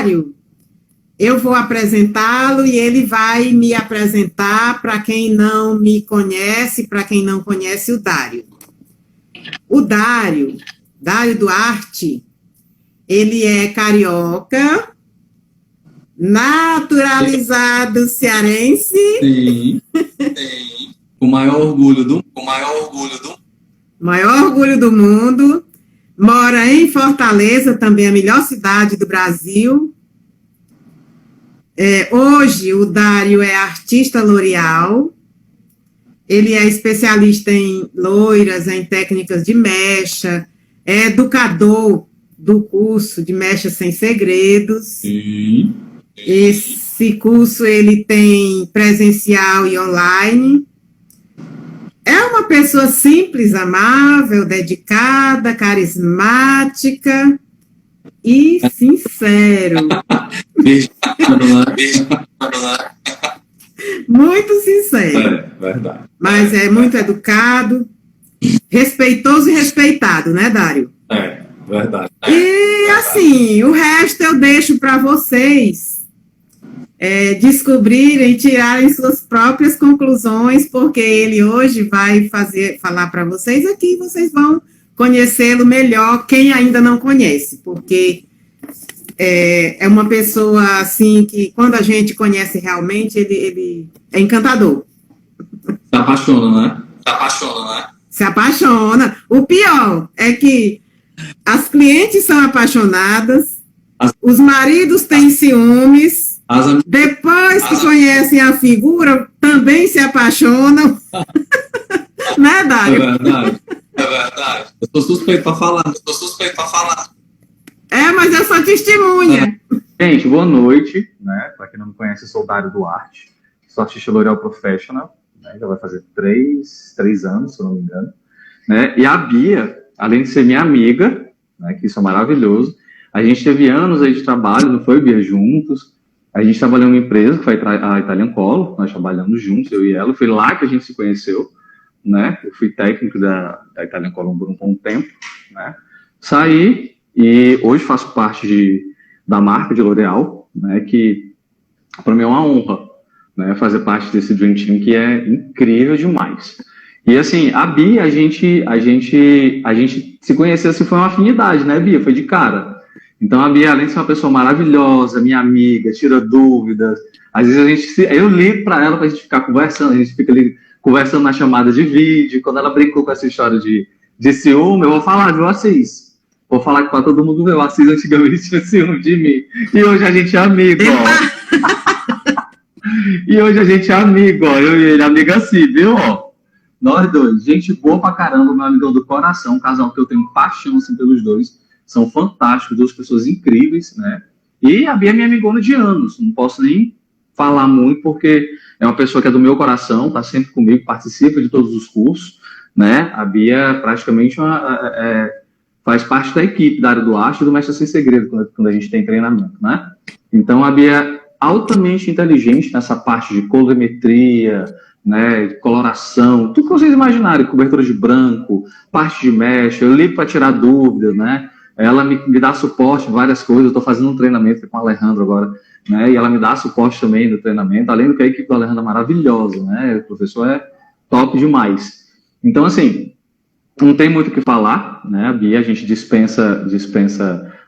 Dário, eu vou apresentá-lo e ele vai me apresentar para quem não me conhece, para quem não conhece o Dário. O Dário Duarte, ele é carioca, naturalizado cearense. Sim. O maior orgulho do mundo. Mora em Fortaleza, também a melhor cidade do Brasil. Hoje, o Dário é artista L'Oréal. Ele é especialista em loiras, em técnicas de mecha, é educador do curso de Mecha Sem Segredos. Sim. Esse curso ele tem presencial e online. É uma pessoa simples, amável, dedicada, carismática e sincero. Muito sincero. Verdade. Mas é muito educado, respeitoso e respeitado, né, Dário? Verdade. E, assim, o resto eu deixo para vocês descobrirem, tirarem suas próprias conclusões, porque ele hoje vai falar para vocês aqui, vocês vão conhecê-lo melhor, quem ainda não conhece, porque é uma pessoa, assim, que quando a gente conhece realmente, ele é encantador. Se apaixona, né? Se apaixona. O pior é que as clientes são apaixonadas, os maridos têm ciúmes, depois que conhecem a figura, também se apaixonam. Né, Dário? É verdade. Eu sou suspeito para falar. Mas eu sou testemunha. Gente, boa noite. Né? Para quem não me conhece, eu sou o Dário Duarte. Sou artista L'Oréal Professional. Né? Já vai fazer 3 anos, se eu não me engano. Né? E a Bia, além de ser minha amiga, né, que isso é maravilhoso, a gente teve anos aí de trabalho, não foi, Bia, juntos. A gente trabalhou em uma empresa, que foi a Italian Color, nós trabalhamos juntos, eu e ela. Foi lá que a gente se conheceu, né? Eu fui técnico da Italian Color por um bom tempo, né? Saí e hoje faço parte da marca de L'Oréal, né? Que para mim é uma honra, né? Fazer parte desse Dream Team, que é incrível demais. E assim, a Bia, a gente se conheceu, assim, foi uma afinidade, né, Bia? Foi de cara. Então, a Bia, além de ser uma pessoa maravilhosa, minha amiga, tira dúvidas, às vezes eu ligo para ela para a gente ficar conversando, a gente fica ali conversando na chamada de vídeo. Quando ela brincou com essa história de ciúme, eu vou falar, viu, Assis? Vou falar que para todo mundo ver, o Assis antigamente tinha ciúme de mim. E hoje a gente é amigo, ó. E hoje a gente é amigo, ó. Eu e ele, amigo assim, viu, ó? Nós dois, gente boa pra caramba, meu amigão do coração, um casal que eu tenho paixão, assim, pelos dois. São fantásticos, duas pessoas incríveis, né? E a Bia é minha amigona de anos, não posso nem falar muito, porque é uma pessoa que é do meu coração, tá sempre comigo, participa de todos os cursos, né? A Bia praticamente faz parte da equipe da área do arte e do Mestre Sem Segredo, quando a gente tem treinamento, né? Então, a Bia é altamente inteligente nessa parte de colorimetria, né, coloração, tudo que vocês imaginarem, cobertura de branco, parte de mecha, eu ligo para tirar dúvidas, né? Ela me dá suporte em várias coisas. Eu estou fazendo um treinamento com o Alejandro agora, né? E ela me dá suporte também no treinamento, além do que a equipe do Alejandro é maravilhosa, né? O professor é top demais. Então, assim, não tem muito o que falar, né? A Bia, a gente dispensa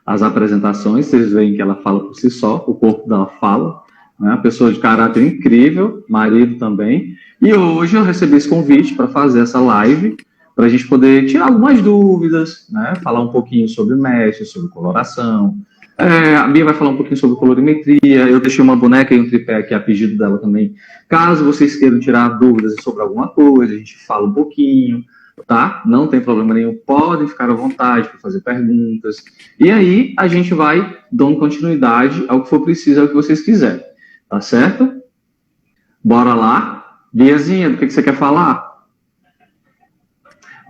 as apresentações, vocês veem que ela fala por si só, o corpo dela fala, né? Uma pessoa de caráter incrível, marido também. E hoje eu recebi esse convite para fazer essa live, para a gente poder tirar algumas dúvidas, né? Falar um pouquinho sobre mecha, sobre coloração. A Bia vai falar um pouquinho sobre colorimetria. Eu deixei uma boneca e um tripé aqui a pedido dela também. Caso vocês queiram tirar dúvidas sobre alguma coisa, a gente fala um pouquinho, tá? Não tem problema nenhum, podem ficar à vontade para fazer perguntas. E aí a gente vai dando continuidade ao que for preciso, ao que vocês quiserem, tá certo? Bora lá. Biazinha, do que você quer falar?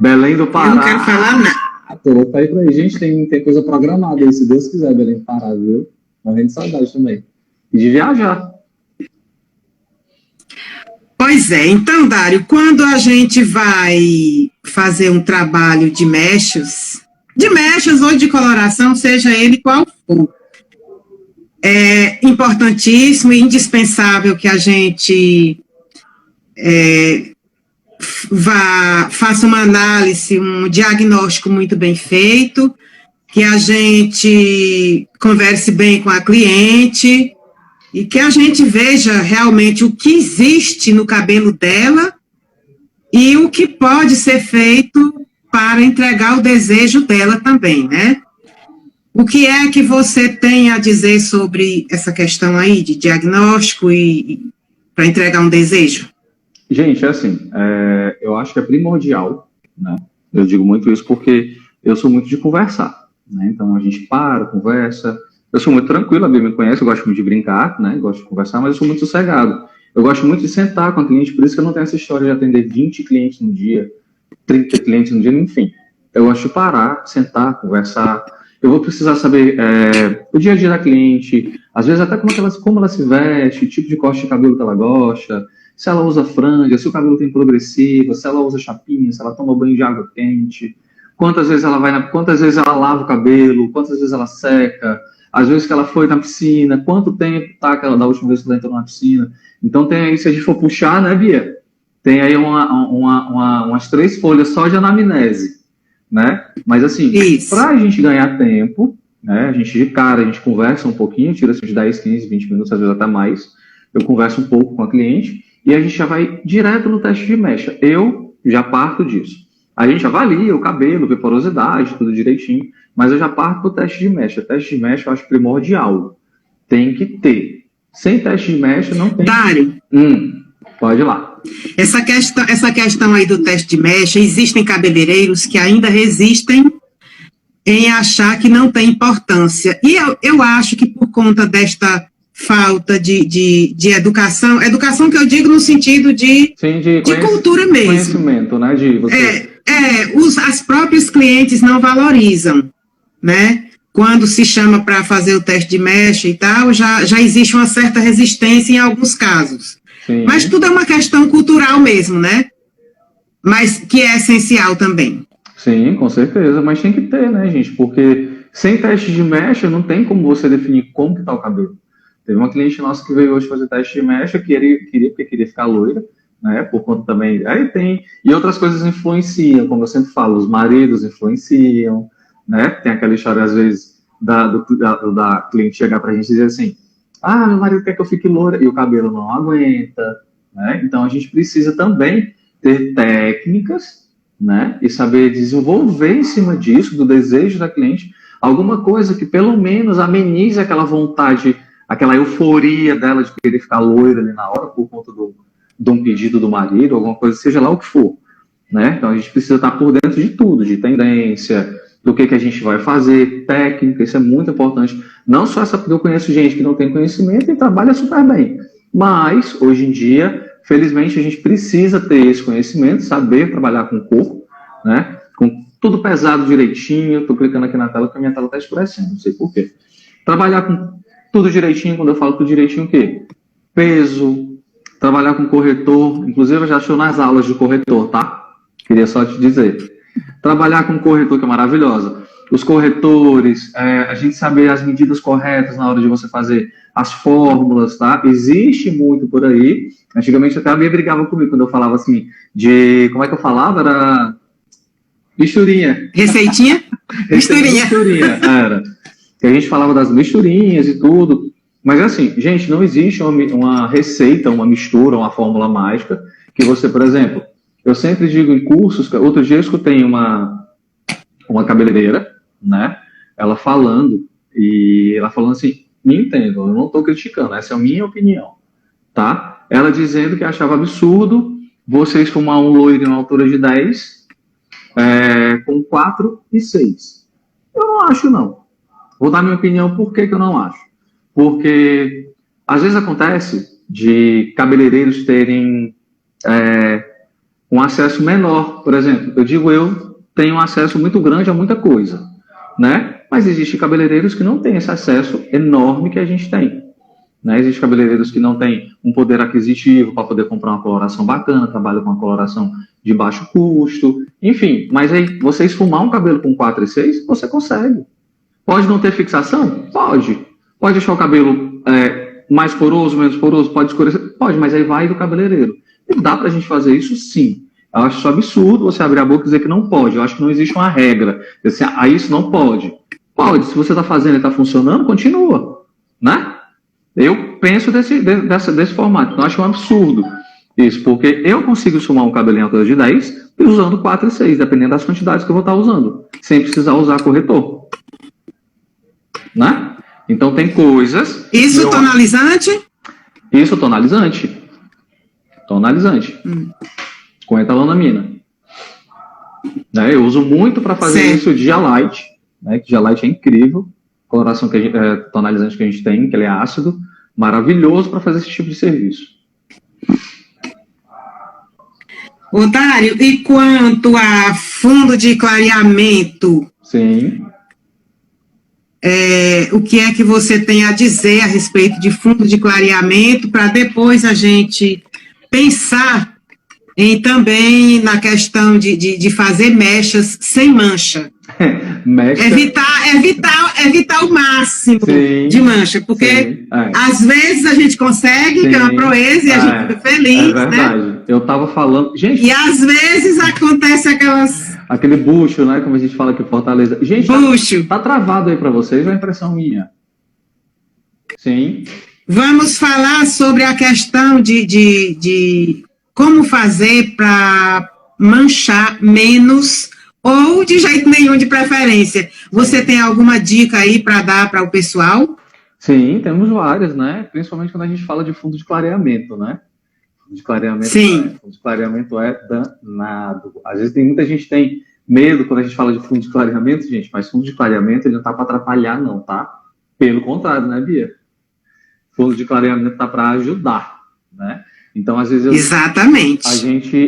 Belém do Pará. Eu não quero falar nada. Coloca aí pra aí. Gente, tem coisa programada aí, se Deus quiser, Belém do Pará, viu? Morrendo de saudade também. E de viajar. Pois é. Então, Dário, quando a gente vai fazer um trabalho de mechas ou de coloração, seja ele qual for, é importantíssimo e indispensável que a gente faça uma análise, um diagnóstico muito bem feito, que a gente converse bem com a cliente e que a gente veja realmente o que existe no cabelo dela e o que pode ser feito para entregar o desejo dela também, né? O que é que você tem a dizer sobre essa questão aí de diagnóstico e para entregar um desejo? Gente, é assim, eu acho que é primordial, né? Eu digo muito isso porque eu sou muito de conversar, né? Então a gente conversa. Eu sou muito tranquilo, a Bia me conhece, eu gosto muito de brincar, né? Gosto de conversar, mas eu sou muito sossegado. Eu gosto muito de sentar com a cliente, por isso que eu não tenho essa história de atender 20 clientes no dia, 30 clientes no dia, enfim. Eu gosto de parar, sentar, conversar. Eu vou precisar saber o dia a dia da cliente, às vezes até como ela se veste, o tipo de corte de cabelo que ela gosta, se ela usa franja, se o cabelo tem progressiva, se ela usa chapinha, se ela toma banho de água quente, quantas vezes ela lava o cabelo, quantas vezes ela seca, às vezes que ela foi na piscina, quanto tempo tá da última vez que ela entrou na piscina. Então tem aí, se a gente for puxar, né, Bia? Tem aí umas 3 folhas só de anamnese, né? Mas assim, para a gente ganhar tempo, né, a gente conversa um pouquinho, tira assim, de 10, 15, 20 minutos, às vezes até mais, eu converso um pouco com a cliente, e a gente já vai direto no teste de mecha. Eu já parto disso. A gente avalia o cabelo, vê porosidade, tudo direitinho, mas eu já parto do teste de mecha. O teste de mecha eu acho primordial. Tem que ter. Sem teste de mecha não tem... Dário. Pode ir lá. Essa questão aí do teste de mecha, existem cabeleireiros que ainda resistem em achar que não tem importância. E eu acho que por conta desta falta de educação que eu digo no sentido de cultura mesmo. Conhecimento, né? As próprios clientes não valorizam, né? Quando se chama para fazer o teste de mecha e tal, já existe uma certa resistência em alguns casos. Sim. Mas tudo é uma questão cultural mesmo, né? Mas que é essencial também. Sim, com certeza, mas tem que ter, né, gente? Porque sem teste de mecha não tem como você definir como que tá o cabelo. Teve uma cliente nossa que veio hoje fazer teste de mecha, porque queria ficar loira, né? Por conta também. Aí tem. E outras coisas influenciam, como eu sempre falo, os maridos influenciam, né? Tem aquela história, às vezes, da cliente chegar pra gente e dizer assim: ah, meu marido quer que eu fique loira, e o cabelo não aguenta, né? Então a gente precisa também ter técnicas, né? E saber desenvolver em cima disso, do desejo da cliente, alguma coisa que pelo menos amenize aquela vontade, aquela euforia dela de querer ficar loira ali na hora, por conta de um pedido do marido, alguma coisa, seja lá o que for, né? Então a gente precisa estar por dentro de tudo, de tendência, do que a gente vai fazer, técnica, isso é muito importante. Não só essa, porque eu conheço gente que não tem conhecimento e trabalha super bem, mas hoje em dia, felizmente, a gente precisa ter esse conhecimento, saber trabalhar com o corpo, né? Com tudo pesado direitinho. Estou clicando aqui na tela porque a minha tela está escurecendo, não sei porquê. Trabalhar com tudo direitinho, quando eu falo tudo direitinho, o quê? Peso, trabalhar com corretor, inclusive eu já estou nas aulas de corretor, tá? Queria só te dizer. Trabalhar com corretor, que é maravilhosa. Os corretores, a gente saber as medidas corretas na hora de você fazer as fórmulas, tá? Existe muito por aí. Antigamente até a Bia brigava comigo quando eu falava assim, como é que eu falava? Era misturinha. Receitinha? Misturinha. Misturinha, era. Que a gente falava das misturinhas e tudo. Mas assim, gente, não existe uma receita, uma mistura, uma fórmula mágica que você, por exemplo, eu sempre digo em cursos, outro dia eu escutei uma cabeleireira, né, ela falando assim, me entendam, eu não estou criticando, essa é a minha opinião, tá? Ela dizendo que achava absurdo você esfumar um loiro na altura de 10 com 4 e 6. Eu não acho, não. Vou dar minha opinião, por que eu não acho? Porque às vezes acontece de cabeleireiros terem um acesso menor, por exemplo, eu tenho um acesso muito grande a muita coisa, né? Mas existem cabeleireiros que não têm esse acesso enorme que a gente tem, né? Existem cabeleireiros que não têm um poder aquisitivo para poder comprar uma coloração bacana, trabalham com uma coloração de baixo custo, enfim. Mas aí, você esfumar um cabelo com 4 e 6, você consegue. Pode não ter fixação? Pode. Pode deixar o cabelo mais poroso, menos poroso? Pode escurecer? Pode, mas aí vai do cabeleireiro. E dá pra gente fazer isso sim. Eu acho isso absurdo você abrir a boca e dizer que não pode. Eu acho que não existe uma regra. Assim, isso não pode. Pode, se você está fazendo e está funcionando, continua. Né? Eu penso desse formato. Então, eu acho um absurdo isso, porque eu consigo sumar um cabelo em altura de 10 usando 4 e 6, dependendo das quantidades que eu vou estar usando, sem precisar usar corretor. Né? Então, tem coisas... Isso tonalizante? Isso, tonalizante. Tonalizante. Com etalanamina. Né? Eu uso muito para fazer isso de Gialite, né? Que Gialite é incrível, coloração tonalizante que a gente tem, que ele é ácido, maravilhoso para fazer esse tipo de serviço. Otário, e quanto a fundo de clareamento? Sim. O que é que você tem a dizer a respeito de fundo de clareamento, para depois a gente pensar também na questão de fazer mechas sem mancha. Mecha. Evitar o máximo de mancha, porque às vezes a gente consegue, que é uma proeza, e a gente fica feliz, é verdade. Né? Eu tava falando... Gente, e às vezes acontece aquele bucho, né? Como a gente fala aqui em Fortaleza. Gente, bucho. Tá travado aí para vocês, ou é impressão minha? Sim. Vamos falar sobre a questão de como fazer para manchar menos ou de jeito nenhum de preferência. Você tem alguma dica aí para dar para o pessoal? Sim, temos várias, né? Principalmente quando a gente fala de fundo de clareamento, né? Fundo de clareamento, sim. Fundo de clareamento é danado. Às vezes muita gente tem medo quando a gente fala de fundo de clareamento, gente, mas fundo de clareamento ele não tá para atrapalhar, não, tá? Pelo contrário, né, Bia? Fundo de clareamento tá para ajudar, né? Então, às vezes exatamente.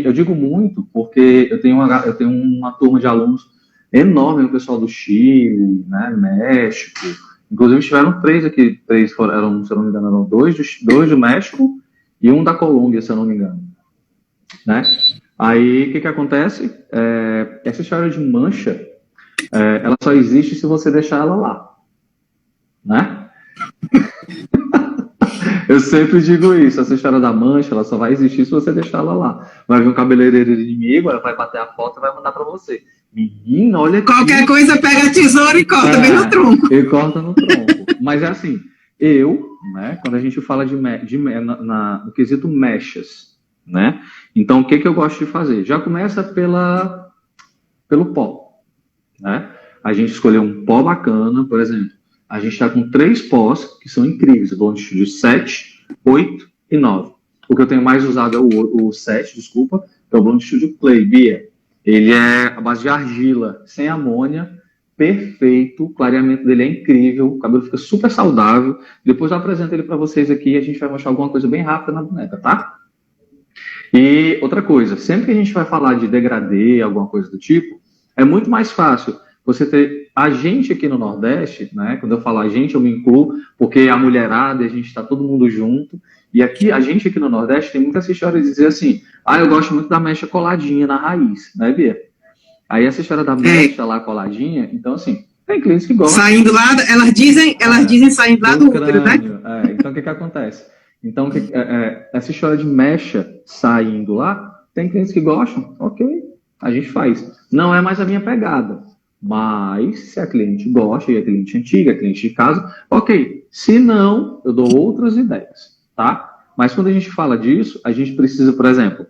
Eu digo muito porque eu tenho uma turma de alunos enorme, o pessoal do Chile, né, México. Inclusive tiveram 3 aqui, 3 foram, se eu não me engano, eram 2 do México e 1 da Colômbia, se eu não me engano, né? Aí, o que acontece? Essa história de mancha, ela só existe se você deixar ela lá, né? Eu sempre digo isso, essa história da mancha, ela só vai existir se você deixar ela lá. Vai vir um cabeleireiro inimigo, ela vai bater a foto e vai mandar pra você. Menina, olha aqui. Qualquer coisa, pega a tesoura e corta bem no tronco. E corta no tronco. Mas é assim, né, quando a gente fala no quesito mechas, né, então o que eu gosto de fazer? Já começa pelo pó, né? A gente escolheu um pó bacana, por exemplo, a gente está com 3 pós que são incríveis, o Blonde Studio 7, 8 e 9. O que eu tenho mais usado é o 7, desculpa, que é o Blonde Studio Clay, Bia. Ele é a base de argila, sem amônia, perfeito, o clareamento dele é incrível, o cabelo fica super saudável. Depois eu apresento ele para vocês aqui e a gente vai mostrar alguma coisa bem rápida na boneca, tá? E outra coisa, sempre que a gente vai falar de degradê, alguma coisa do tipo, é muito mais fácil você ter a gente aqui no Nordeste, né? Quando eu falo a gente, eu me incluo, porque a mulherada, a gente está todo mundo junto. E aqui, a gente aqui no Nordeste tem muita essa história de dizer assim, eu gosto muito da mecha coladinha na raiz, né, Bia? Aí essa história da mecha lá coladinha, então assim, tem clientes que gostam. Saindo lá, elas dizem saindo lá do útero, né? Então o que acontece? Então, essa história de mecha saindo lá, tem clientes que gostam, ok, a gente faz. Não é mais a minha pegada. Mas, se a cliente gosta, e a cliente antiga, a cliente de casa, ok. Se não, eu dou outras ideias, tá? Mas quando a gente fala disso, a gente precisa, por exemplo,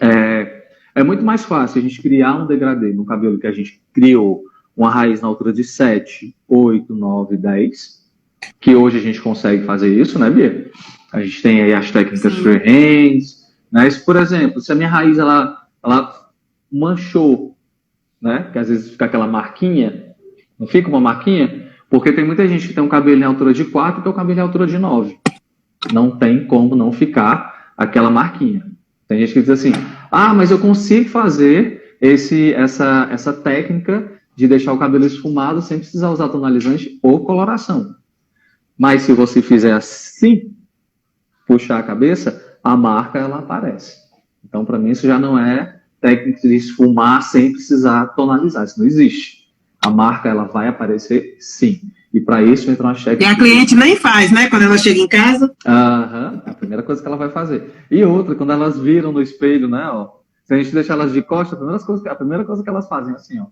é muito mais fácil a gente criar um degradê no cabelo que a gente criou uma raiz na altura de 7, 8, 9, 10, que hoje a gente consegue fazer isso, né, Bia? A gente tem aí as técnicas freehands, né? Se, por exemplo, se a minha raiz, ela manchou, né? Que às vezes fica aquela marquinha, não fica uma marquinha? Porque tem muita gente que tem um cabelo em altura de 4 e tem um cabelo em altura de 9. Não tem como não ficar aquela marquinha. Tem gente que diz assim, mas eu consigo fazer essa técnica de deixar o cabelo esfumado sem precisar usar tonalizante ou coloração. Mas se você fizer assim, puxar a cabeça, a marca ela aparece. Então, para mim, isso já não é técnica de esfumar sem precisar tonalizar, isso não existe. A marca ela vai aparecer sim. E para isso entra uma check. E a cliente nem faz, né? Quando ela chega em casa. Aham, a primeira coisa que ela vai fazer. E outra, quando elas viram no espelho, né, ó, se a gente deixar elas de costas, a primeira coisa que elas fazem é assim, ó.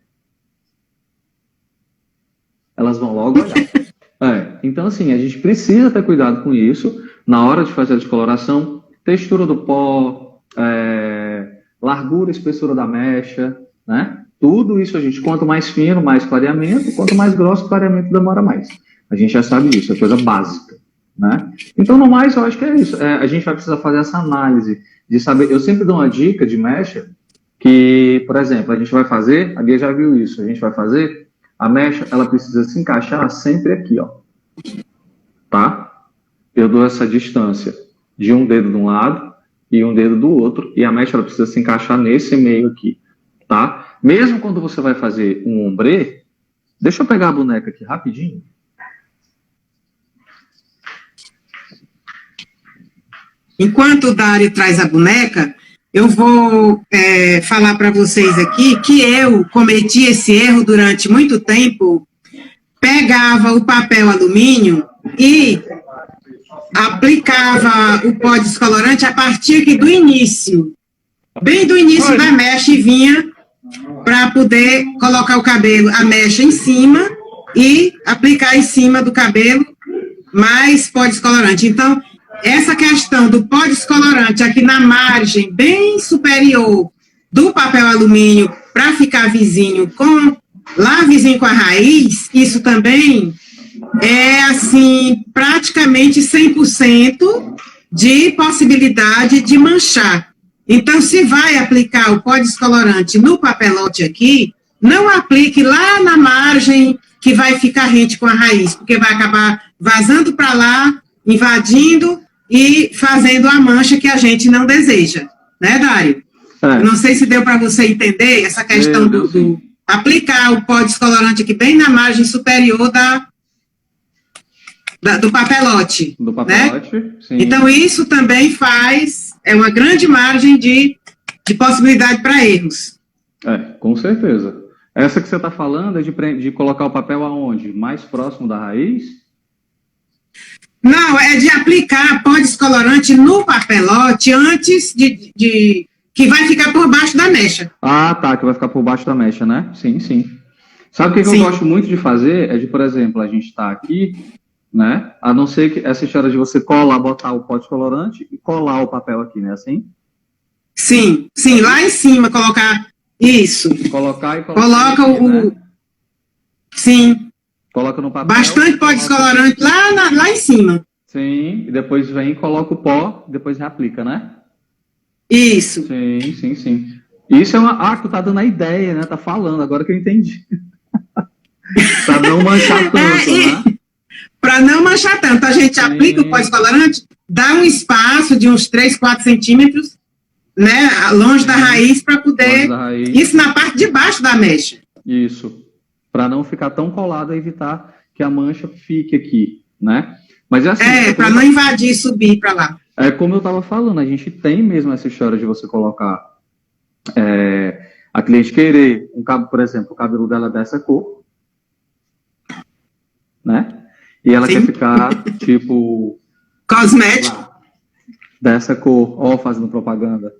Elas vão logo olhar. Então, assim, a gente precisa ter cuidado com isso na hora de fazer a descoloração, textura do pó, largura e espessura da mecha, né? Tudo isso a gente, quanto mais fino, mais clareamento, quanto mais grosso, o clareamento demora mais. A gente já sabe disso, é coisa básica, né? Então, no mais, eu acho que é isso. A gente vai precisar fazer essa análise de saber. Eu sempre dou uma dica de mecha que, por exemplo, a gente vai fazer, a Bia já viu isso, a gente vai fazer, a mecha, ela precisa se encaixar sempre aqui, ó. Tá? Eu dou essa distância de um dedo de um lado e um dedo do outro, e a mecha ela precisa se encaixar nesse meio aqui, tá? Mesmo quando você vai fazer um ombré, deixa eu pegar a boneca aqui rapidinho. Enquanto o Dário traz a boneca, eu vou falar para vocês aqui que eu cometi esse erro durante muito tempo. Pegava o papel alumínio e aplicava o pó descolorante a partir aqui do início, bem do início da mecha, e vinha para poder colocar o cabelo, a mecha em cima e aplicar em cima do cabelo mais pó descolorante. Então, essa questão do pó descolorante aqui na margem bem superior do papel alumínio para ficar vizinho com a raiz, isso também é, assim, praticamente 100% de possibilidade de manchar. Então, se vai aplicar o pó descolorante no papelote aqui, não aplique lá na margem que vai ficar rente com a raiz, porque vai acabar vazando para lá, invadindo e fazendo a mancha que a gente não deseja. Né, Dário? Não sei se deu para você entender essa questão do aplicar o pó descolorante aqui bem na margem superior do papelote. Do papelote, né? Sim. Então, isso também é uma grande margem de possibilidade para erros. Com certeza. Essa que você está falando é de colocar o papel aonde? Mais próximo da raiz? Não, é de aplicar pó descolorante no papelote antes que vai ficar por baixo da mecha. Ah, tá, que vai ficar por baixo da mecha, né? Sim, sim. Sabe o que eu gosto muito de fazer? É de, por exemplo, a gente está aqui, né? A não ser que essa história de você botar o pó descolorante e colar o papel aqui, né? Assim? Sim, lá em cima, colocar isso. Coloca aqui, né? Sim. Coloca no papel. Bastante pó descolorante lá em cima. Sim, e depois vem e coloca o pó, depois reaplica, né? Isso. Sim. Isso é uma... tu tá dando a ideia, né? Tá falando, agora que eu entendi. Pra não manchar tanto, né? Para não manchar tanto, a gente aplica o pó descolorante, dá um espaço de uns 3, 4 centímetros, né? Longe da raiz, para poder... Isso na parte de baixo da mecha. Isso. Para não ficar tão colado, evitar que a mancha fique aqui, né? Mas é assim... para não invadir e subir para lá. É como eu estava falando, a gente tem mesmo essa história de você colocar a cliente querer, por exemplo, o cabelo dela dessa cor, né? E ela quer ficar, tipo... cosmético. Dessa cor, fazendo propaganda.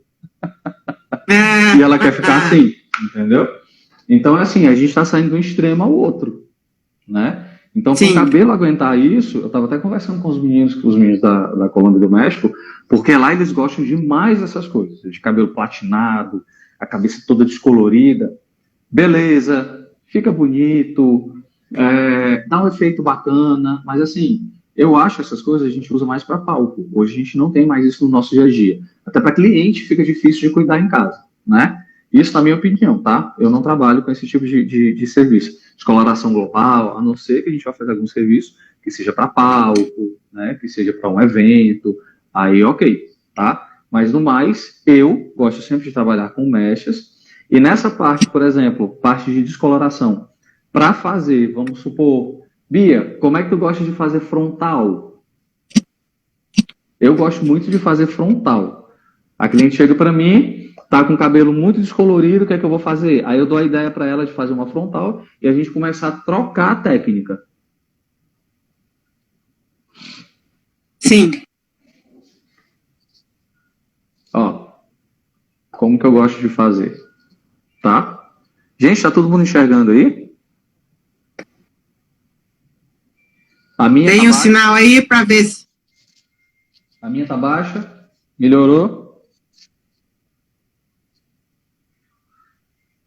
E ela quer ficar assim, entendeu? Então, é assim, a gente está saindo de um extremo ao outro, né? Então, para o cabelo aguentar isso, eu estava até conversando com os meninos da Colômbia do México, porque lá eles gostam demais dessas coisas, de cabelo platinado, a cabeça toda descolorida. Beleza, fica bonito, dá um efeito bacana, mas assim, eu acho essas coisas a gente usa mais para palco. Hoje a gente não tem mais isso no nosso dia a dia. Até para cliente fica difícil de cuidar em casa, né? Isso na minha opinião, tá? Eu não trabalho com esse tipo de serviço. Descoloração global, a não ser que a gente vá fazer algum serviço que seja para palco, né? Que seja para um evento, aí ok, tá? Mas no mais, eu gosto sempre de trabalhar com mechas. E nessa parte, por exemplo, parte de descoloração, para fazer, vamos supor, Bia, como é que tu gosta de fazer frontal? Eu gosto muito de fazer frontal. A cliente chega para mim, tá com o cabelo muito descolorido, o que é que eu vou fazer? Aí eu dou a ideia para ela de fazer uma frontal e a gente começar a trocar a técnica. Sim. Ó, como que eu gosto de fazer, tá? Gente, tá todo mundo enxergando aí? A minha Tem tá um baixa. sinal aí para ver se... A minha tá baixa. Melhorou?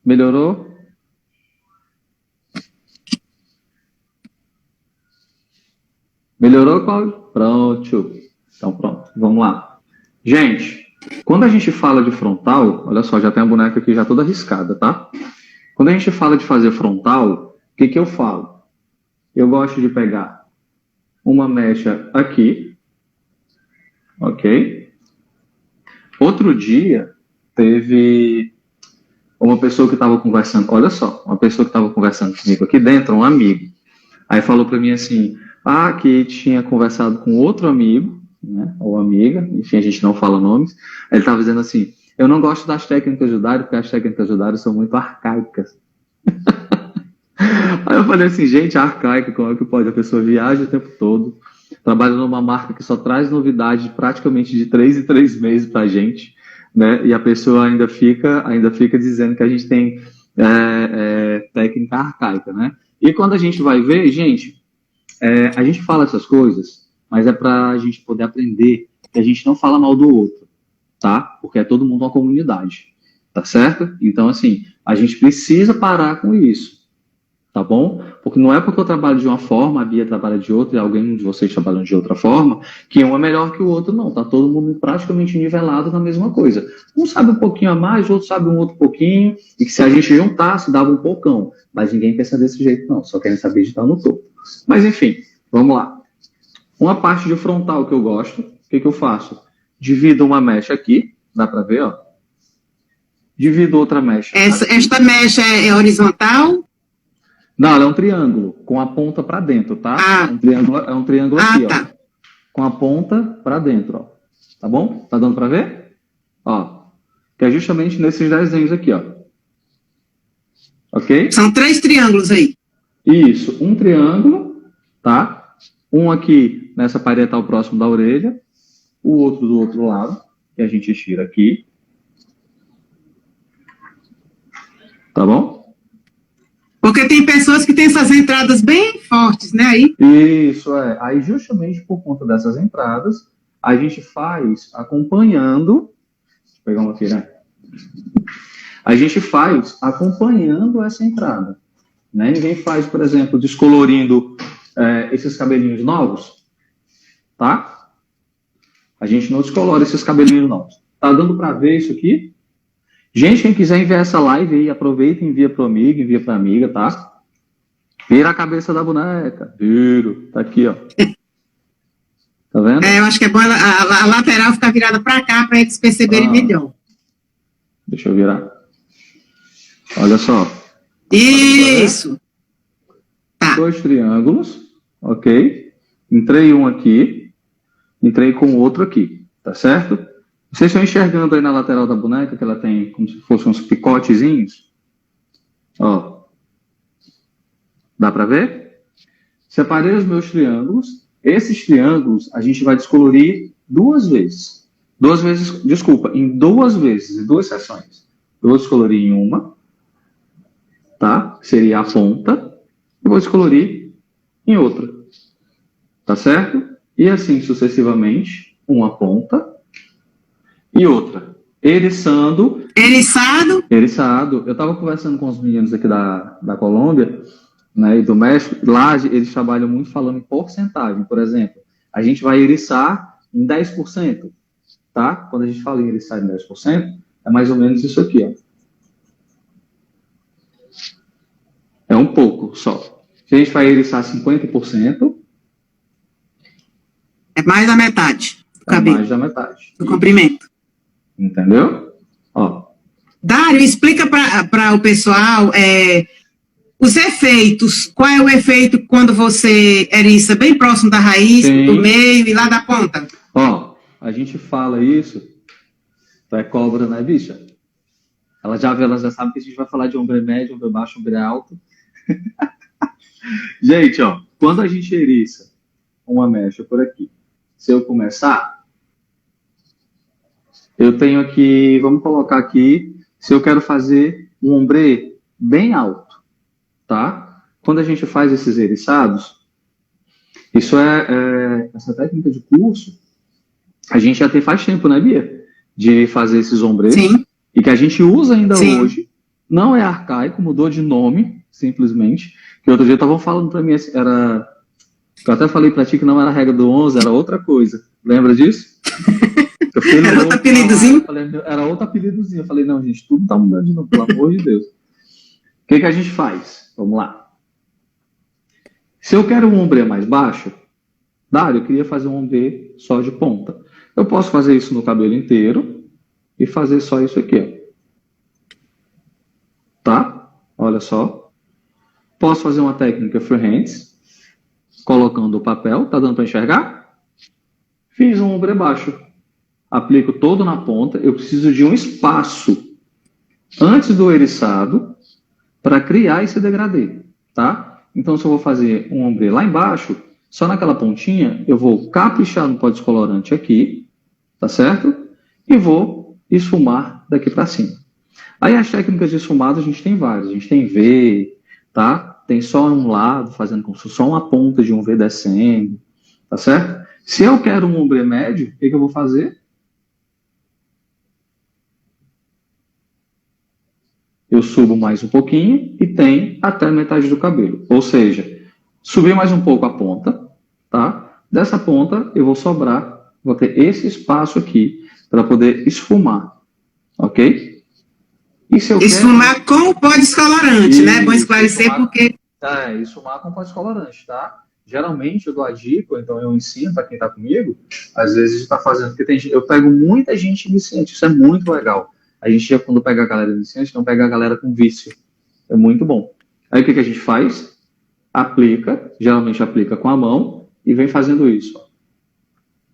Melhorou? Melhorou, Cláudio? Pronto. Então, pronto. Vamos lá. Gente, quando a gente fala de frontal, olha só, já tem a boneca aqui já toda arriscada, tá? Quando a gente fala de fazer frontal, o que que eu falo? Eu gosto de pegar uma mecha aqui, ok? Outro dia, teve uma pessoa que estava conversando, olha só, uma pessoa que estava conversando comigo aqui dentro, um amigo. Aí falou para mim assim, que tinha conversado com outro amigo, né, ou amiga, enfim, a gente não fala nomes. Aí ele estava dizendo assim, eu não gosto das técnicas de Dário, porque as técnicas de Dário são muito arcaicas. Aí eu falei assim, gente, arcaica, como é que pode? A pessoa viaja o tempo todo, trabalha numa marca que só traz novidade praticamente de 3 em 3 meses pra gente, né? E a pessoa ainda fica dizendo que a gente tem técnica arcaica, né? E quando a gente vai ver, gente, a gente fala essas coisas, mas é pra gente poder aprender que a gente não fala mal do outro, tá? Porque é todo mundo uma comunidade, tá certo? Então, assim, a gente precisa parar com isso. Tá bom? Porque não é porque eu trabalho de uma forma, a Bia trabalha de outra e alguém de vocês trabalhando de outra forma, que um é melhor que o outro, não. Tá todo mundo praticamente nivelado na mesma coisa. Um sabe um pouquinho a mais, o outro sabe um outro pouquinho, e que se a gente juntasse, dava um pocão. Mas ninguém pensa desse jeito, não. Só querem saber de estar no topo. Mas enfim, vamos lá. Uma parte de frontal que eu gosto, o que eu faço? Divido uma mecha aqui, dá pra ver, ó. Divido outra mecha. Esta mecha é horizontal? Não, ela é um triângulo, com a ponta para dentro, tá? É um triângulo aqui, tá. ó. Com a ponta para dentro, ó. Tá bom? Tá dando para ver? Ó. Que é justamente nesses desenhos aqui, ó. Ok? São 3 triângulos aí. Isso, um triângulo, tá? Um aqui nessa parietal próximo da orelha, o outro do outro lado, que a gente tira aqui. Tá bom? Porque tem pessoas que têm essas entradas bem fortes, né? Isso, Aí, justamente por conta dessas entradas, a gente faz acompanhando. Deixa eu pegar uma aqui, né? A gente faz acompanhando essa entrada. Né? Ninguém faz, por exemplo, descolorindo esses cabelinhos novos, tá? A gente não descolora esses cabelinhos novos. Tá dando para ver isso aqui? Gente, quem quiser enviar essa live aí, aproveita e envia pro amigo, envia pra amiga, tá? Vira a cabeça da boneca. Viro. Tá aqui, ó. Tá vendo? Eu acho que é bom a lateral ficar virada para cá para eles perceberem melhor. Deixa eu virar. Olha só. Isso. Tá. 2 triângulos, ok? Entrei um aqui, entrei com o outro aqui, tá certo? Vocês estão enxergando aí na lateral da boneca que ela tem como se fossem uns picotezinhos? Ó. Dá para ver? Separei os meus triângulos. Esses triângulos a gente vai descolorir 2 vezes. 2 vezes, desculpa, em 2 vezes, em 2 sessões. Eu vou descolorir em uma, tá? Seria a ponta. E vou descolorir em outra. Tá certo? E assim sucessivamente, uma ponta e outra. Eriçado. Eu estava conversando com os meninos aqui da Colômbia, né, e do México. Lá eles trabalham muito falando em porcentagem. Por exemplo, a gente vai eriçar em 10%, tá? Quando a gente fala em eriçar em 10%, é mais ou menos isso aqui, ó. É um pouco só. Se a gente vai eriçar 50%, é mais da metade do cabelo. Mais da metade. Do comprimento. Entendeu? Ó. Dário, explica para o pessoal os efeitos. Qual é o efeito quando você eriça bem próximo da raiz, do meio e lá da ponta? Ó, a gente fala isso. Tu é cobra, né, bicha? Ela já sabe que a gente vai falar de ombro médio, ombro baixo, ombro alto. Gente, ó, quando a gente eriça uma mecha por aqui se eu começar, eu tenho aqui, vamos colocar aqui, se eu quero fazer um ombre bem alto, tá? Quando a gente faz esses eriçados, isso essa técnica de curso, a gente já tem faz tempo, né, Bia? De fazer esses ombres. Sim. E que a gente usa ainda Sim. hoje. Não é arcaico, mudou de nome, simplesmente. Que outro dia estavam falando para mim, eu até falei para ti que não era a regra do 11, era outra coisa. Lembra disso? Era outro apelidozinho? Era outro apelidozinho. Eu falei, não, gente, tudo tá mudando de novo, pelo amor de Deus. O que a gente faz? Vamos lá. Se eu quero um ombre mais baixo, Dário, eu queria fazer um ombre só de ponta. Eu posso fazer isso no cabelo inteiro e fazer só isso aqui, ó. Tá? Olha só. Posso fazer uma técnica freehands, colocando o papel. Tá dando para enxergar? Fiz um ombre baixo. Aplico todo na ponta. Eu preciso de um espaço antes do eriçado para criar esse degradê, tá? Então, se eu vou fazer um ombre lá embaixo, só naquela pontinha, eu vou caprichar no pó descolorante aqui, tá certo? E vou esfumar daqui para cima. Aí as técnicas de esfumado a gente tem várias. A gente tem V, tá? Tem só um lado, fazendo como se fosse só uma ponta de um V descendo, tá certo? Se eu quero um ombre médio, o que eu vou fazer? Eu subo mais um pouquinho e tem até metade do cabelo. Ou seja, subir mais um pouco a ponta, tá? Dessa ponta eu vou sobrar, vou ter esse espaço aqui para poder esfumar, ok? E se eu esfumar com o pó descolorante, né? Bom esclarecer porque... esfumar com pó descolorante, tá? Geralmente eu dou a dica, então eu ensino para quem está comigo, às vezes está fazendo, porque eu pego muita gente iniciante, isso é muito legal. A gente já, quando pega a galera iniciante, não pega a galera com vício. É muito bom. Aí o que a gente faz? Aplica, geralmente aplica com a mão e vem fazendo isso, ó.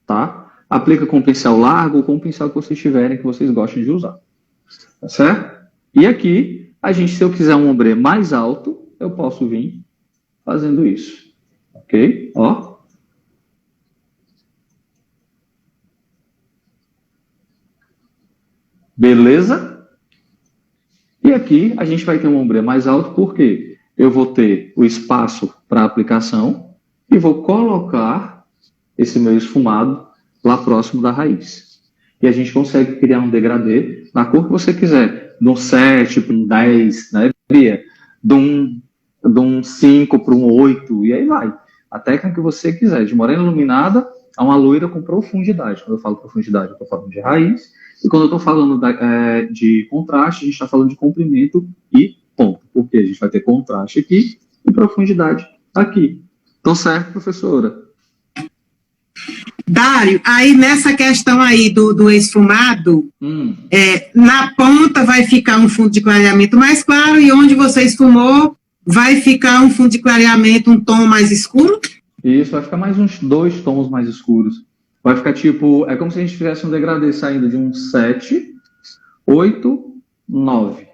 Tá? Aplica com um pincel largo ou com um pincel que vocês tiverem, que vocês gostem de usar. Tá certo? E aqui, se eu quiser um ombre mais alto, eu posso vir fazendo isso. Ok? Ó. Beleza? E aqui a gente vai ter um ombre mais alto, porque eu vou ter o espaço para aplicação e vou colocar esse meu esfumado lá próximo da raiz. E a gente consegue criar um degradê na cor que você quiser, de um 7 para um 10, né, Bia? De um 5 para um 8, e aí vai. A técnica que você quiser, de morena iluminada a uma loira com profundidade. Quando eu falo profundidade, eu estou falando de raiz. E quando eu estou falando de contraste, a gente está falando de comprimento e ponto. Porque a gente vai ter contraste aqui e profundidade aqui. Então, certo, professora? Dário, aí nessa questão aí do esfumado, na ponta vai ficar um fundo de clareamento mais claro e onde você esfumou vai ficar um fundo de clareamento, um tom mais escuro? Isso, vai ficar mais uns 2 tons mais escuros. Vai ficar tipo, é como se a gente fizesse um degradê saindo de um 7, 8, 9,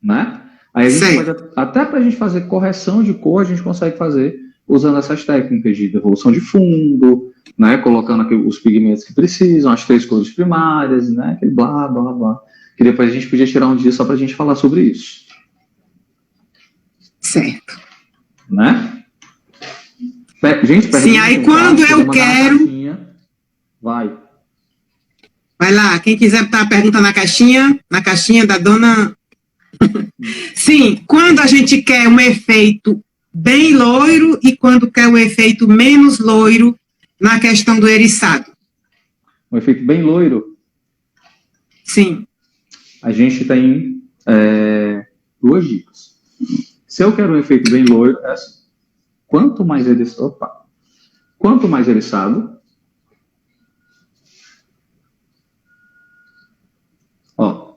né? Aí a gente pode, até para a gente fazer correção de cor, a gente consegue fazer usando essas técnicas de devolução de fundo, né? Colocando aqui os pigmentos que precisam, as 3 cores primárias, né? Aquele blá, blá, blá. Que depois a gente podia tirar um dia só para a gente falar sobre isso. Certo. Né? Gente, sim, aí quando eu quero... Vai. Vai lá, quem quiser botar a pergunta na caixinha da dona... Sim, quando a gente quer um efeito bem loiro e quando quer um efeito menos loiro na questão do eriçado. Um efeito bem loiro? Sim. A gente tem 2 dicas. Se eu quero um efeito bem loiro, quanto mais eriçado, ó,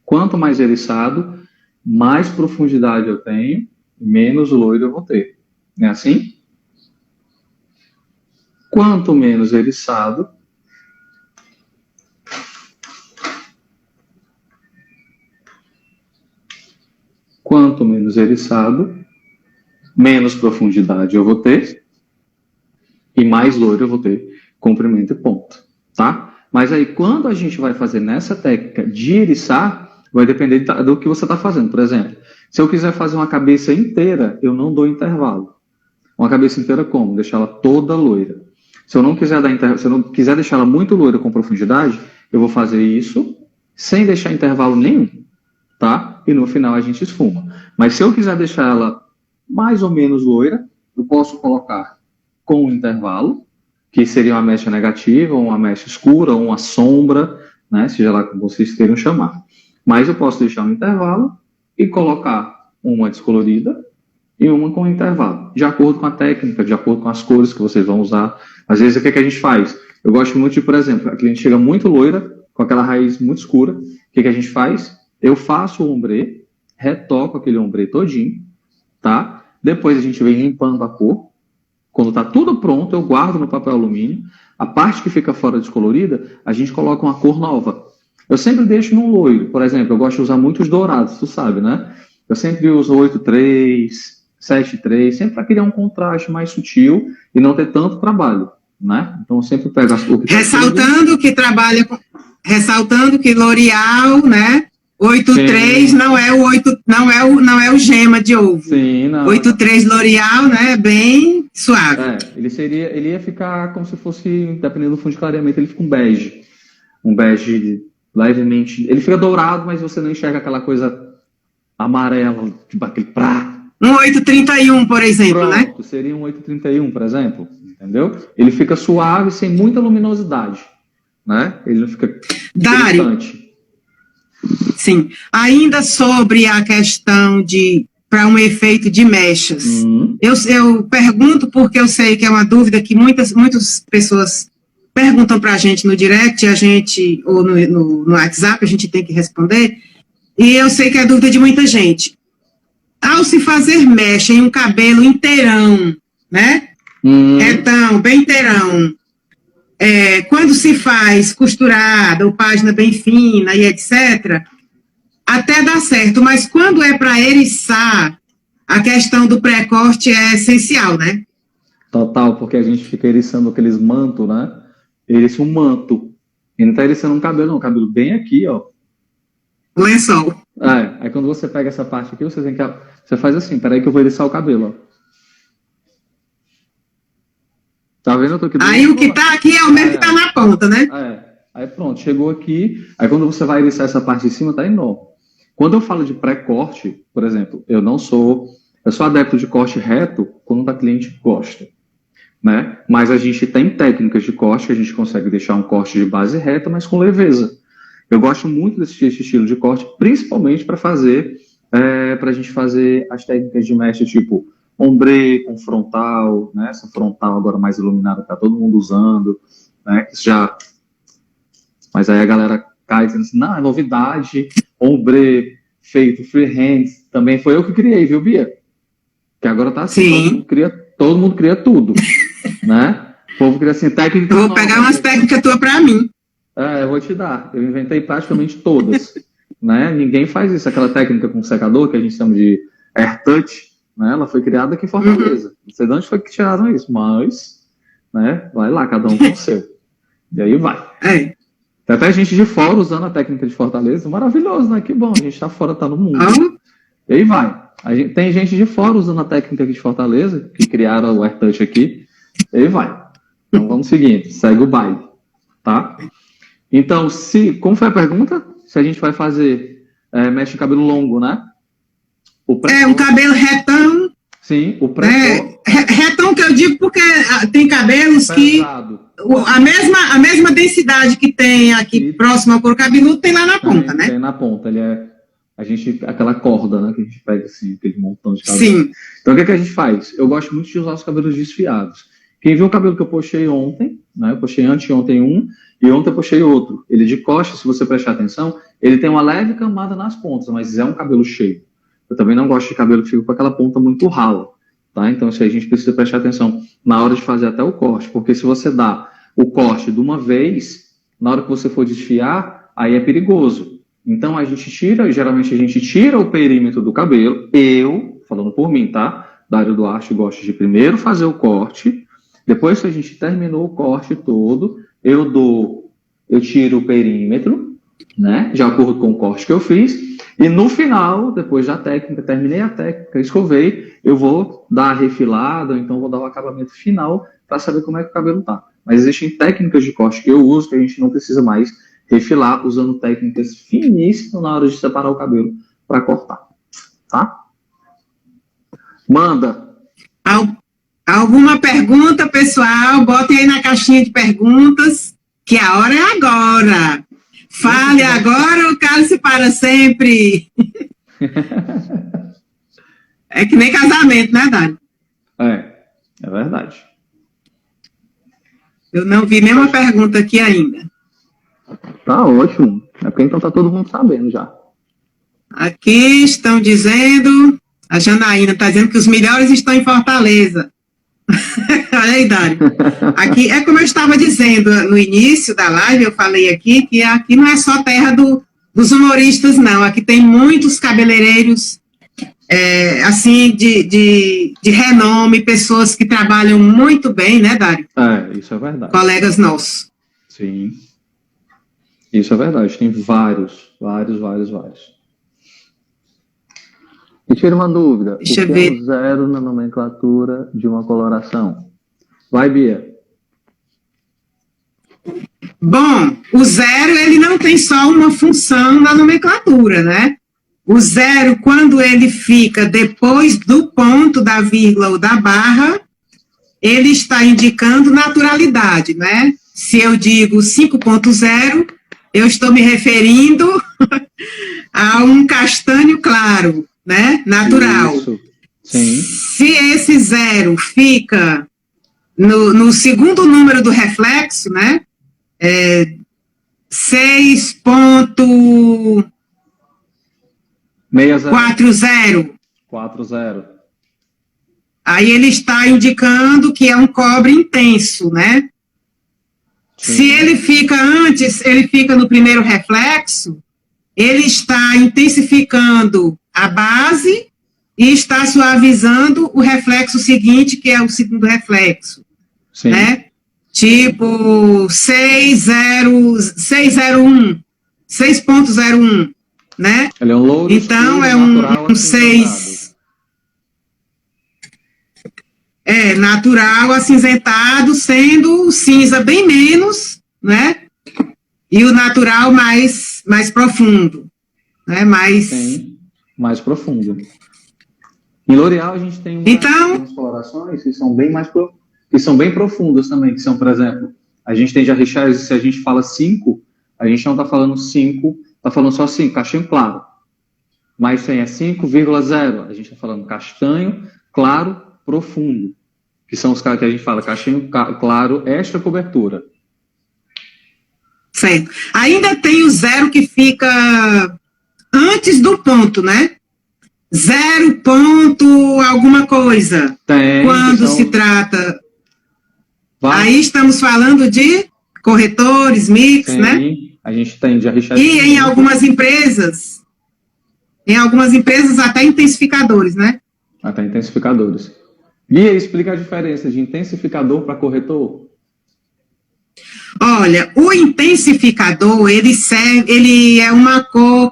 quanto mais eriçado, mais profundidade eu tenho, menos loiro eu vou ter. Não é assim? Quanto menos eriçado, menos profundidade eu vou ter E mais loiro eu vou ter comprimento e ponta, tá? Mas aí, quando a gente vai fazer nessa técnica de eriçar, vai depender do que você está fazendo. Por exemplo, se eu quiser fazer uma cabeça inteira, eu não dou intervalo. Uma cabeça inteira como? Deixar ela toda loira. Se eu não quiser se eu não quiser deixar ela muito loira com profundidade, eu vou fazer isso sem deixar intervalo nenhum, tá? E no final a gente esfuma. Mas se eu quiser deixar ela mais ou menos loira, eu posso colocar com um intervalo, que seria uma mecha negativa, ou uma mecha escura, ou uma sombra, né? Seja lá como vocês queiram chamar. Mas eu posso deixar um intervalo e colocar uma descolorida e uma com intervalo, de acordo com a técnica, de acordo com as cores que vocês vão usar. Às vezes, o que a gente faz? Eu gosto muito de, por exemplo, a cliente chega muito loira, com aquela raiz muito escura, o que a gente faz? Eu faço o ombrê, retoco aquele ombrê todinho, tá? Depois a gente vem limpando a cor. Quando está tudo pronto, eu guardo no papel alumínio. A parte que fica fora descolorida, a gente coloca uma cor nova. Eu sempre deixo num loiro. Por exemplo, eu gosto de usar muito os dourados, tu sabe, né? Eu sempre uso 8,3, 7,3, sempre para criar um contraste mais sutil e não ter tanto trabalho, né? Então eu sempre pego as cores. Ressaltando que L'Oréal, né? 8,3 não é o gema de ovo. Sim, não. 8,3 L'Oréal, né? Bem suave. Ele ia ficar como se fosse, dependendo do fundo de clareamento, ele fica um bege. Um bege levemente. Ele fica dourado, mas você não enxerga aquela coisa amarela, tipo aquele prá. Um 8,31, por exemplo, né? Seria um 8,31, por exemplo. Entendeu? Ele fica suave, sem muita luminosidade. Né? Ele não fica Dário. Sim. Ainda sobre a questão para um efeito de mechas. Eu pergunto porque eu sei que é uma dúvida que muitas pessoas perguntam para a gente no direct, ou no WhatsApp, a gente tem que responder, e eu sei que é dúvida de muita gente. Ao se fazer mecha em um cabelo inteirão, né? Retão, bem inteirão, quando se faz costurada ou página bem fina e etc., até dá certo, mas quando é para eriçar, a questão do pré-corte é essencial, né? Total, porque a gente fica eriçando aqueles mantos, né? Eriça um manto. E não tá eriçando um cabelo, não. O cabelo bem aqui, ó. O lençol. Aí quando você pega essa parte aqui, você faz assim, peraí que eu vou eriçar o cabelo, ó. Tá vendo? Eu tô aqui aí o que tá aqui é o mesmo que tá na ponta, né? Aí pronto, chegou aqui. Aí quando você vai eriçar essa parte de cima, tá enorme. Quando eu falo de pré-corte, por exemplo, eu sou adepto de corte reto quando a cliente gosta, né? Mas a gente tem técnicas de corte que a gente consegue deixar um corte de base reta, mas com leveza. Eu gosto muito desse estilo de corte, principalmente para a gente fazer as técnicas de mecha tipo ombré com frontal, né? Essa frontal agora mais iluminada que tá todo mundo usando, né? Mas aí a galera cai dizendo assim, não, é novidade, ombré feito freehand, também foi eu que criei, viu, Bia? Que agora tá assim, todo mundo cria tudo, né? O povo cria assim, técnica. Eu vou pegar umas técnicas tuas para mim. Eu vou te dar. Eu inventei praticamente todas, né? Ninguém faz isso. Aquela técnica com secador, que a gente chama de air touch, né? Ela foi criada aqui em Fortaleza. Não sei de onde foi que tiraram isso, mas, né? Vai lá, cada um com o seu. E aí vai. Tem até gente de fora usando a técnica de Fortaleza. Maravilhoso, né? Que bom. A gente tá fora, tá no mundo. E aí vai. Tem gente de fora usando a técnica aqui de Fortaleza, que criaram o air touch aqui. E aí vai. Então vamos seguindo. Segue o baile. Tá? Então, como foi a pergunta? Se a gente vai fazer mecha em cabelo longo, né? Um cabelo retão. Sim, o pré-corte. Retão que eu digo porque tem cabelos pesado. Que a mesma densidade que tem aqui próximo ao couro cabeludo tem lá na ponta, né? Tem na ponta, aquela corda, né, que a gente pega assim, aquele montão de cabelo. Sim. Então o que a gente faz? Eu gosto muito de usar os cabelos desfiados. Quem viu o cabelo que eu postei ontem, né, eu postei anteontem um, e ontem eu postei outro. Ele de costa, se você prestar atenção, ele tem uma leve camada nas pontas, mas é um cabelo cheio. Eu também não gosto de cabelo que fica com aquela ponta muito rala, tá? Então isso aí a gente precisa prestar atenção na hora de fazer até o corte, porque se você dá o corte de uma vez, na hora que você for desfiar, aí é perigoso. Então geralmente a gente tira o perímetro do cabelo. Eu, falando por mim, tá? Dário Duarte, gosto de primeiro fazer o corte, Depois que a gente terminou o corte todo, eu tiro o perímetro, né, de acordo com o corte que eu fiz, e no final, depois da técnica, terminei a técnica, escovei, eu vou dar a refilada, ou então vou dar o acabamento final para saber como é que o cabelo tá. Mas existem técnicas de corte que eu uso que a gente não precisa mais refilar, usando técnicas finíssimas na hora de separar o cabelo para cortar, tá? Manda. Alguma pergunta, pessoal? Botem aí na caixinha de perguntas, que a hora é agora. Fale agora ou cale-se para sempre. É que nem casamento, né, Dani? É verdade. Eu não vi nenhuma pergunta aqui ainda. Tá ótimo. É porque então tá todo mundo sabendo já. Aqui estão dizendo, a Janaína está dizendo que os melhores estão em Fortaleza. Olha aí, Dário. Aqui, é como eu estava dizendo no início da live, eu falei aqui, que aqui não é só terra dos humoristas, não. Aqui tem muitos cabeleireiros, assim, de renome, pessoas que trabalham muito bem, né, Dário? Isso é verdade. Colegas nossos. Sim. Isso é verdade. Tem vários. E tira uma dúvida. Deixa o que ver. é o zero na nomenclatura de uma coloração? Vai, Bia. Bom, o zero, ele não tem só uma função na nomenclatura, né? O zero, quando ele fica depois do ponto, da vírgula ou da barra, ele está indicando naturalidade, né? Se eu digo 5.0, eu estou me referindo a um castanho claro, né? Natural. Isso. Sim. Se esse zero fica no segundo número do reflexo, né? 6.40. 40. Aí ele está indicando que é um cobre intenso, né? Sim. Se ele fica antes, ele fica no primeiro reflexo, ele está intensificando a base e está suavizando o reflexo seguinte, que é o segundo reflexo. Sim. Né? Tipo 6.01, né? Ele é um louro então escuro, é natural, um 6. Natural acinzentado, sendo o cinza bem menos, né? E o natural mais profundo, né? Sim, mais profundo. Em L'Oréal a gente tem umas colorações que são bem profundas também, que são, por exemplo, a gente tem de Richard, se a gente fala 5, a gente não está falando 5, está falando só 5, castanho claro. Mas tem 5,0, a gente está falando castanho claro profundo, que são os caras que a gente fala castanho claro extra cobertura. Certo. Ainda tem o zero que fica antes do ponto, né? 0 ponto alguma coisa. Quando se trata... Aí estamos falando de corretores, mix, né? A gente tem de Richard. E em algumas empresas até intensificadores, né? Até intensificadores. Bia, explica a diferença de intensificador para corretor. Olha, o intensificador, ele é uma cor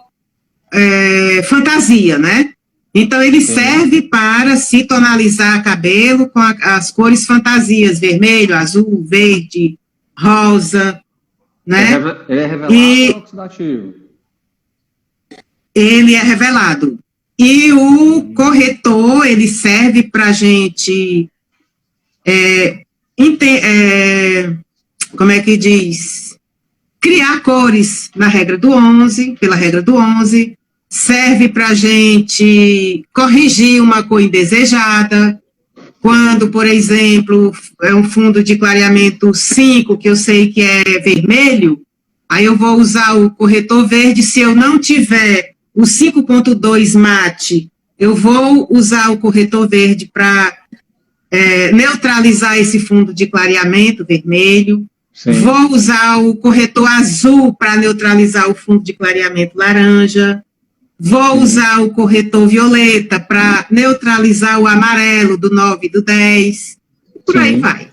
fantasia, né? Então, ele serve para se tonalizar cabelo com as cores fantasias, vermelho, azul, verde, rosa, né? É revelado ou oxidativo? Ele é revelado. E o corretor, ele serve para a gente, como é que diz? Criar cores na regra do 11, pela regra do 11, serve para a gente corrigir uma cor indesejada, quando, por exemplo, é um fundo de clareamento 5, que eu sei que é vermelho, aí eu vou usar o corretor verde. Se eu não tiver o 5.2 mate, eu vou usar o corretor verde para neutralizar esse fundo de clareamento vermelho. Sim. Vou usar o corretor azul para neutralizar o fundo de clareamento laranja. Vou usar o corretor violeta para neutralizar o amarelo do 9 e do 10. Por aí vai.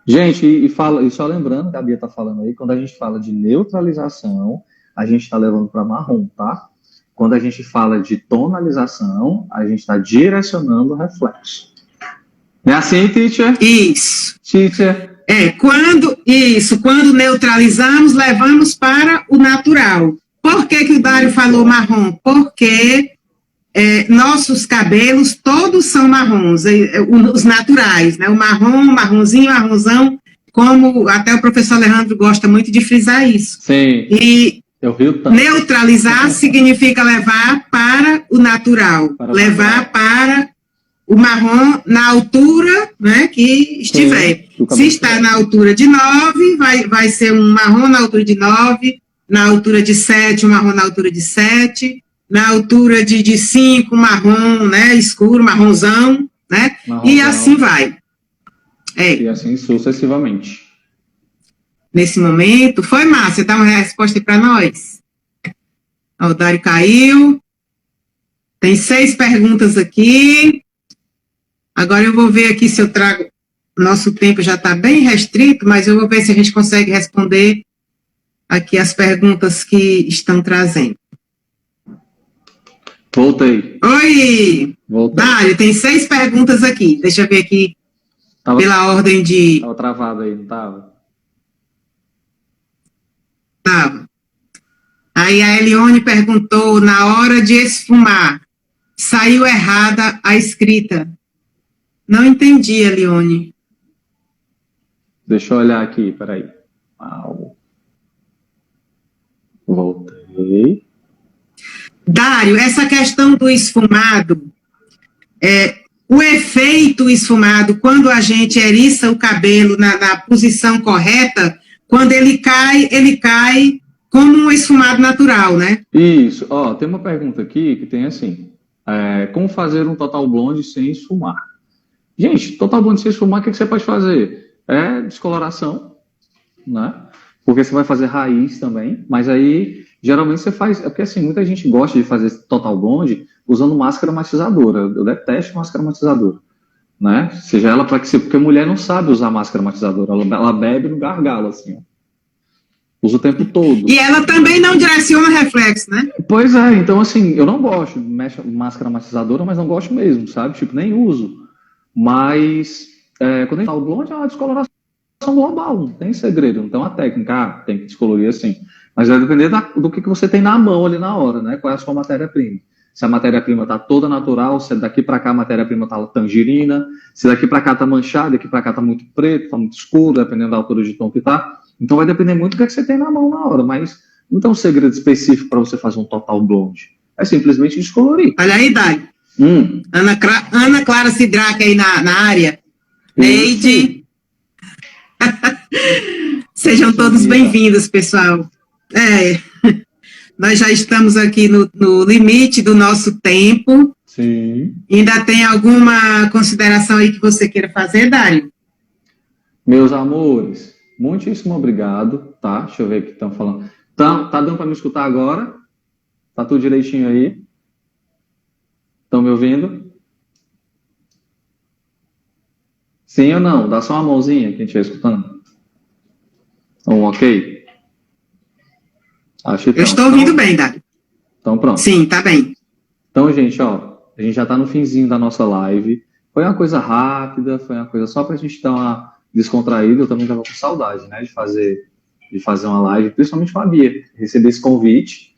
Gente, e só lembrando que a Bia tá falando aí, quando a gente fala de neutralização, a gente está levando para marrom, tá? Quando a gente fala de tonalização, a gente está direcionando o reflexo. Não é assim, teacher? Isso. Teacher. Quando neutralizamos, levamos para o natural. Por que o Dário falou marrom? Porque nossos cabelos todos são marrons, os naturais, né? O marrom, marronzinho, marronzão, como até o professor Alejandro gosta muito de frisar isso. Sim. E eu rio tanto. Neutralizar significa levar para o natural, levar para o marrom na altura, né, que estiver. Sim, se está na altura de 9, vai ser um marrom na altura de 9, na altura de 7, um marrom na altura de 7, na altura de 5, marrom, né, escuro, marronzão, né, marronzão. E assim vai. E assim sucessivamente. Nesse momento, foi, Márcia, dá uma resposta aí para nós. O Dário caiu. Tem 6 perguntas aqui. Agora eu vou ver aqui se eu trago... Nosso tempo já está bem restrito, mas eu vou ver se a gente consegue responder aqui as perguntas que estão trazendo. Voltei. Oi! Voltei. Dário, tem 6 perguntas aqui. Deixa eu ver aqui pela ordem de... Estava travado aí, não estava? Estava. Aí a Elione perguntou, na hora de esfumar, saiu errada a escrita. Não entendi, Elione. Deixa eu olhar aqui, peraí. Voltei. Dário, essa questão do esfumado, o efeito esfumado, quando a gente eriça o cabelo na posição correta, quando ele cai como um esfumado natural, né? Isso. Ó, tem uma pergunta aqui que tem assim, como fazer um total blonde sem esfumar? Gente, total blonde sem esfumar, o que você pode fazer? Descoloração, né? Porque você vai fazer raiz também, mas aí, geralmente você faz... porque assim, muita gente gosta de fazer total blonde usando máscara matizadora. Eu detesto máscara matizadora, né? Seja ela para que você... Porque a mulher não sabe usar máscara matizadora, ela bebe no gargalo, assim, ó. Usa o tempo todo. E ela também não direciona reflexo, né? Pois é, então assim, eu não gosto de máscara matizadora, mas não gosto mesmo, sabe? Tipo, nem uso. Mas, quando a gente fala blonde, é uma descoloração global, não tem segredo, não tem uma técnica, tem que descolorir assim. Mas vai depender do que você tem na mão ali na hora, né? Qual é a sua matéria-prima. Se a matéria-prima está toda natural, se daqui para cá a matéria-prima está tangerina, se daqui para cá está manchado, daqui para cá está muito preto, está muito escuro, dependendo da altura de tom que está. Então vai depender muito do que você tem na mão na hora, mas não tem um segredo específico para você fazer um total blonde. É simplesmente descolorir. Olha aí, Dai. Ana Clara Sidraque aí na área. Neide. Sejam todos bem-vindos, pessoal. Nós já estamos aqui no limite do nosso tempo. Sim. Ainda tem alguma consideração aí que você queira fazer, Dário? Meus amores, muitíssimo obrigado, tá? Deixa eu ver o que estão falando. Tá dando para me escutar agora? Tá tudo direitinho aí? Estão me ouvindo? Sim ou não? Dá só uma mãozinha que a gente vai escutando. Ok? Eu estou ouvindo bem, Dário. Então pronto. Sim, tá bem. Então, gente, ó, a gente já tá no finzinho da nossa live. Foi uma coisa rápida, foi uma coisa só pra gente dar uma descontraída. Eu também tava com saudade, né, de fazer uma live, principalmente com a Bia. Receber esse convite,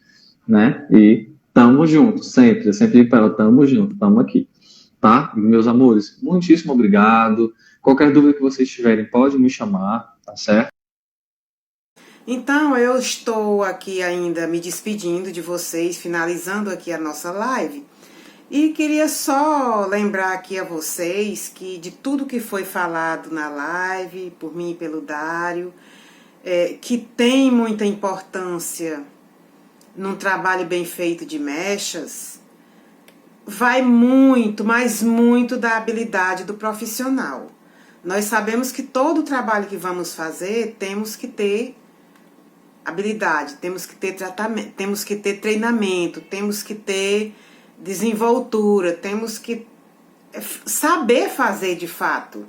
né, e tamo junto, sempre. Eu sempre digo para ela, tamo junto, tamo aqui. Tá? Meus amores, muitíssimo obrigado. Qualquer dúvida que vocês tiverem, pode me chamar, tá certo? Então, eu estou aqui ainda me despedindo de vocês, finalizando aqui a nossa live. E queria só lembrar aqui a vocês que de tudo que foi falado na live, por mim e pelo Dário, que tem muita importância num trabalho bem feito de mechas, vai muito, mas muito da habilidade do profissional. Nós sabemos que todo o trabalho que vamos fazer, temos que ter habilidade, temos que ter tratamento, temos que ter treinamento, temos que ter desenvoltura, temos que saber fazer de fato.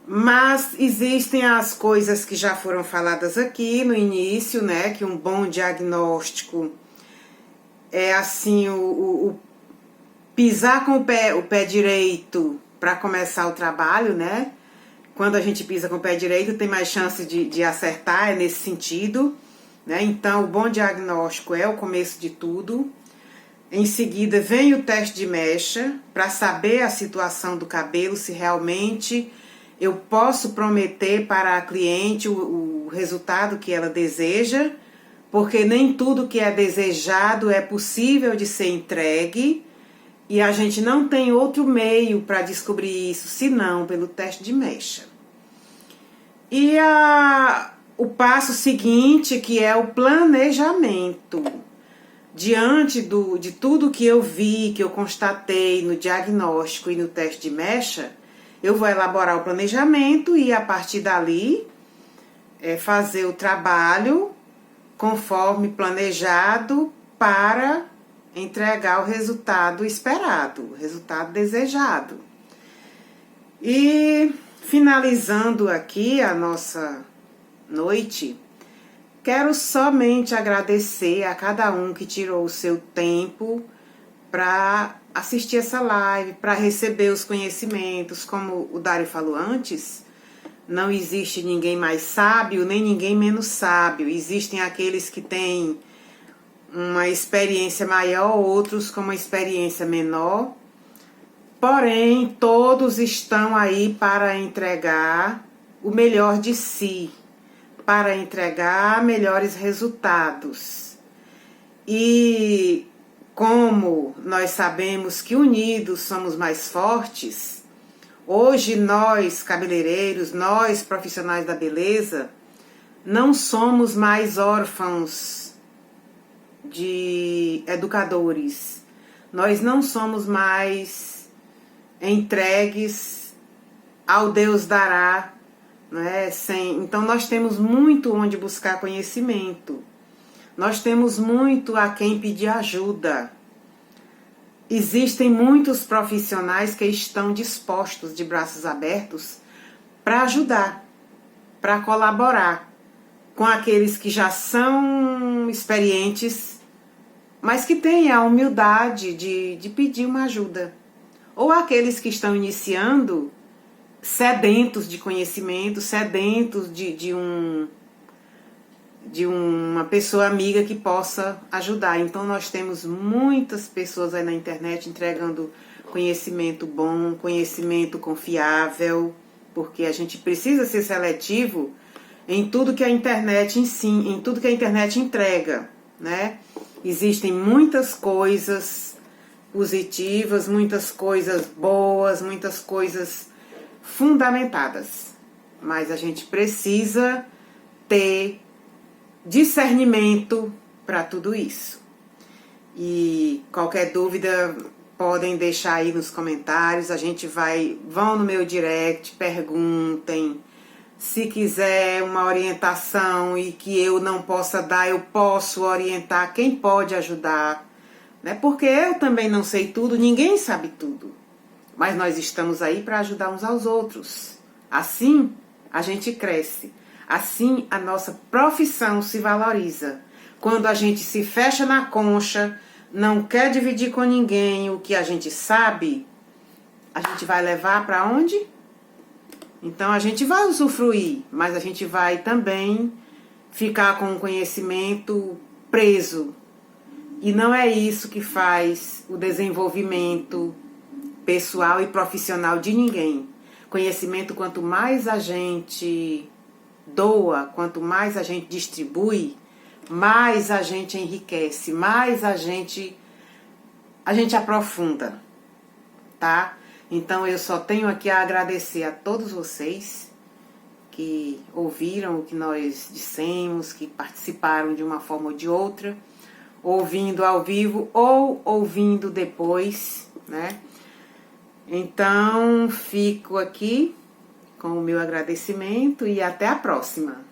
Mas existem as coisas que já foram faladas aqui no início, né? Que um bom diagnóstico é assim, o pisar com o pé direito para começar o trabalho, né? Quando a gente pisa com o pé direito, tem mais chance de acertar, é nesse sentido, né? Então, o bom diagnóstico é o começo de tudo. Em seguida, vem o teste de mecha, para saber a situação do cabelo, se realmente eu posso prometer para a cliente o resultado que ela deseja, porque nem tudo que é desejado é possível de ser entregue, e a gente não tem outro meio para descobrir isso, senão pelo teste de mecha. E o passo seguinte, que é o planejamento. Diante de tudo que eu vi, que eu constatei no diagnóstico e no teste de mecha, eu vou elaborar o planejamento e, a partir dali, fazer o trabalho conforme planejado para entregar o resultado esperado, o resultado desejado. E, finalizando aqui a nossa noite, quero somente agradecer a cada um que tirou o seu tempo para assistir essa live, para receber os conhecimentos. Como o Dário falou antes, não existe ninguém mais sábio, nem ninguém menos sábio. Existem aqueles que têm uma experiência maior, outros com uma experiência menor. Porém, todos estão aí para entregar o melhor de si, para entregar melhores resultados. E como nós sabemos que unidos somos mais fortes, hoje nós, cabeleireiros, nós, profissionais da beleza, não somos mais órfãos de educadores. Nós não somos mais entregues ao Deus dará, né? Então nós temos muito onde buscar conhecimento, nós temos muito a quem pedir ajuda. Existem muitos profissionais que estão dispostos, de braços abertos, para ajudar, para colaborar com aqueles que já são experientes, mas que têm a humildade de pedir uma ajuda, ou aqueles que estão iniciando, sedentos de conhecimento, sedentos de uma pessoa amiga que possa ajudar. Então nós temos muitas pessoas aí na internet entregando conhecimento bom, conhecimento confiável, porque a gente precisa ser seletivo em tudo que a internet ensina, em tudo que a internet entrega, né? Existem muitas coisas positivas, muitas coisas boas, muitas coisas fundamentadas, mas a gente precisa ter discernimento para tudo isso. E qualquer dúvida podem deixar aí nos comentários, vão no meu direct, perguntem. Se quiser uma orientação e que eu não possa dar, eu posso orientar quem pode ajudar, né? Porque eu também não sei tudo, ninguém sabe tudo. Mas nós estamos aí para ajudar uns aos outros. Assim a gente cresce. Assim a nossa profissão se valoriza. Quando a gente se fecha na concha, não quer dividir com ninguém o que a gente sabe, a gente vai levar para onde? Então a gente vai usufruir, mas a gente vai também ficar com o conhecimento preso. E não é isso que faz o desenvolvimento pessoal e profissional de ninguém. Conhecimento, quanto mais a gente doa, quanto mais a gente distribui, mais a gente enriquece, mais a gente aprofunda, tá? Então eu só tenho aqui a agradecer a todos vocês que ouviram o que nós dissemos, que participaram de uma forma ou de outra, ouvindo ao vivo ou ouvindo depois, né? Então fico aqui com o meu agradecimento e até a próxima.